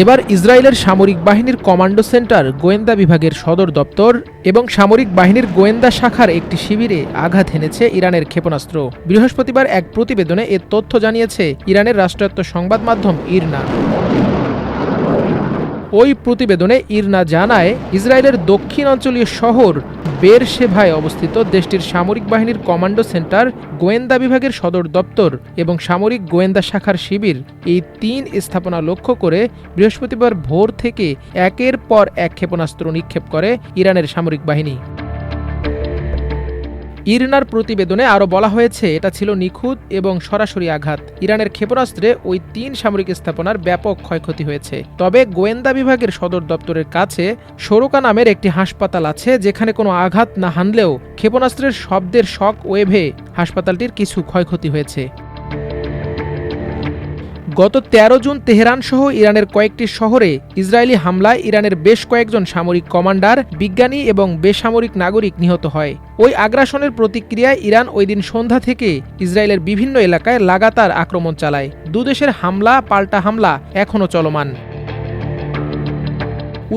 এবার ইসরায়েলের সামরিক বাহিনীর কমান্ডো সেন্টার, গোয়েন্দা বিভাগের সদর দপ্তর এবং সামরিক বাহিনীর গোয়েন্দা শাখার একটি শিবিরে আঘাত হেনেছে ইরানের ক্ষেপণাস্ত্র। বৃহস্পতিবার এক প্রতিবেদনে এ তথ্য জানিয়েছে ইরানের রাষ্ট্রায়ত্ত সংবাদ মাধ্যম ইরনা। ওই প্রতিবেদনে ইরনা জানায়, ইসরায়েলের দক্ষিণ অঞ্চলীয় শহর বেরশেভায় অবস্থিত দেশটির সামরিক বাহিনীর কমান্ডো সেন্টার, গোয়েন্দা বিভাগের সদর দপ্তর এবং সামরিক গোয়েন্দা শাখার শিবির, এই ৩ স্থাপনা লক্ষ্য করে বৃহস্পতিবার ভোর থেকে একের পর এক ক্ষেপণাস্ত্র নিক্ষেপ করে ইরানের সামরিক বাহিনী। ইরনার প্রতিবেদনে আরও বলা হয়েছে, এটা ছিল নিখুঁত এবং সরাসরি আঘাত। ইরানের ক্ষেপণাস্ত্রে ওই ৩ সামরিক স্থাপনার ব্যাপক ক্ষয়ক্ষতি হয়েছে। তবে গোয়েন্দা বিভাগের সদর দপ্তরের কাছে সোরোকা নামের একটি হাসপাতাল আছে, যেখানে কোনো আঘাত না হানলেও ক্ষেপণাস্ত্রের শব্দের শক ওয়েভে হাসপাতালটির কিছু ক্ষয়ক্ষতি হয়েছে। গত ১৩ জুন তেহরান সহ ইরানের কয়েকটি শহরে ইসরায়েলি হামলায় ইরানের বেশ কয়েকজন সামরিক কমান্ডার, বিজ্ঞানী এবং বেসামরিক নাগরিক নিহত হয়। ওই আগ্রাসনের প্রতিক্রিয়ায় ইরান ওই দিন সন্ধ্যা থেকে ইসরায়েলের বিভিন্ন এলাকায় লাগাতার আক্রমণ চালায়। দুদেশের হামলা পাল্টা হামলা এখনও চলমান।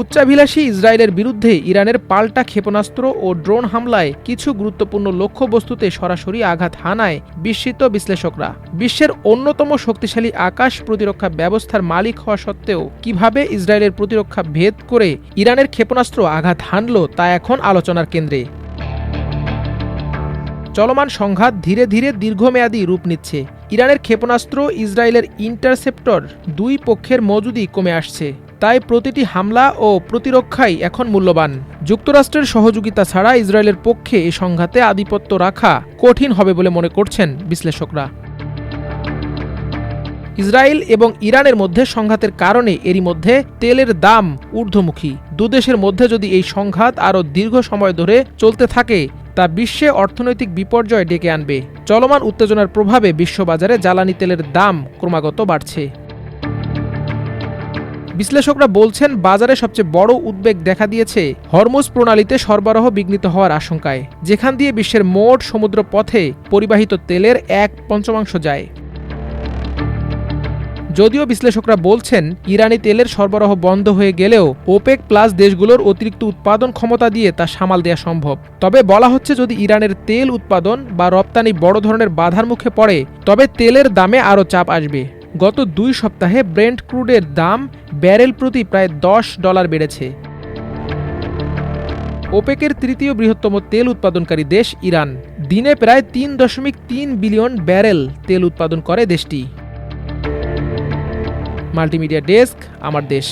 উচ্চাভিলাষী ইসরায়েলের বিরুদ্ধে ইরানের পাল্টা ক্ষেপণাস্ত্র ও ড্রোন হামলায় কিছু গুরুত্বপূর্ণ লক্ষ্যবস্তুতে সরাসরি আঘাত হানায় বিস্মিত বিশ্লেষকরা। বিশ্বের অন্যতম শক্তিশালী আকাশ প্রতিরক্ষা ব্যবস্থার মালিক হওয়া সত্ত্বেও কিভাবে ইসরায়েলের প্রতিরক্ষা ভেদ করে ইরানের ক্ষেপণাস্ত্র আঘাত হানল, তা এখন আলোচনার কেন্দ্রে। চলমান সংঘাত ধীরে ধীরে দীর্ঘমেয়াদী রূপ নিচ্ছে। ইরানের ক্ষেপণাস্ত্র, ইসরায়েলের ইন্টারসেপ্টর, দুই পক্ষের মজুদি কমে আসছে। তাই প্রতিটি হামলা ও প্রতিরক্ষাই এখন মূল্যবান। যুক্তরাষ্ট্রের সহযোগিতা ছাড়া ইসরায়েলের পক্ষে এ সংঘাতে আধিপত্য রাখা কঠিন হবে বলে মনে করছেন বিশ্লেষকরা। ইসরায়েল এবং ইরানের মধ্যে সংঘাতের কারণে এরই মধ্যে তেলের দাম ঊর্ধ্বমুখী। দুদেশের মধ্যে যদি এই সংঘাত আরও দীর্ঘ সময় ধরে চলতে থাকে, তা বিশ্বে অর্থনৈতিক বিপর্যয় ডেকে আনবে। চলমান উত্তেজনার প্রভাবে বিশ্ববাজারে জ্বালানি তেলের দাম ক্রমাগত বাড়ছে। বিশ্লেষকরা বলছেন, বাজারে সবচেয়ে বড় উদ্বেগ দেখা দিয়েছে হরমুজ প্রণালীতে সরবরাহ বিঘ্নিত হওয়ার আশঙ্কায়, যেখান দিয়ে বিশ্বের মোট সমুদ্র পথে পরিবাহিত তেলের 1/5 যায়। যদিও বিশ্লেষকরা বলছেন, ইরানি তেলের সরবরাহ বন্ধ হয়ে গেলেও ওপেক প্লাস দেশগুলোর অতিরিক্ত উৎপাদন ক্ষমতা দিয়ে তা সামাল দেওয়া সম্ভব। তবে বলা হচ্ছে, যদি ইরানের তেল উৎপাদন বা রপ্তানি বড় ধরনের বাধার মুখে পড়ে, তবে তেলের দামে আরও চাপ আসবে। গত 2 সপ্তাহে ব্রেন্ট ক্রুডের দাম ব্যারেল প্রতি প্রায় $10 বেড়েছে। ওপেকের তৃতীয় বৃহত্তম তেল উৎপাদনকারী দেশ ইরান। দিনে প্রায় 3.3 বিলিয়ন ব্যারেল তেল উৎপাদন করে দেশটি। মাল্টিমিডিয়া ডেস্ক, আমার দেশ।